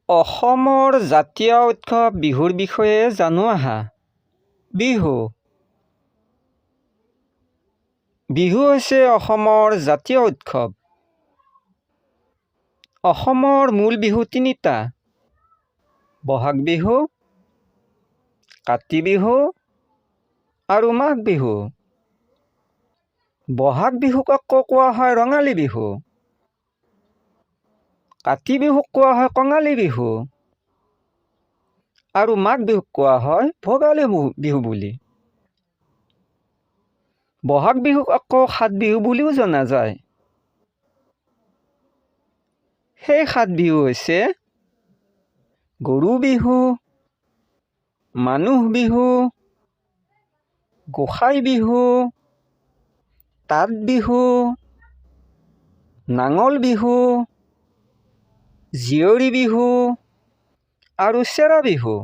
অসমৰ জাতীয় উৎসৱ বিহুৰ বিষয়ে জানো আহা। বিহু বিহু হৈছে অসমৰ জাতীয় উৎসৱ। অসমৰ মূল বিহু তিনিটা: বহাগ বিহু, কাতি বিহু আৰু মাঘ বিহু। বহাগ বিহুক আকৌ কোৱা হয় ৰঙালী বিহু, কাতি বিহুক কোৱা হয় কঙালী বিহু আৰু মাঘ বিহুক কোৱা হয় ভোগালী বিহু বুলি। বহাগ বিহুক আকৌ সাত বিহু বুলিও জনা যায়। সেই সাত বিহু হৈছে গৰু বিহু, মানুহ বিহু, গোসাই বিহু, তাঁত বিহু, নাঙল বিহু, জীয়ৰী বিহু আৰু চেৰা বিহু।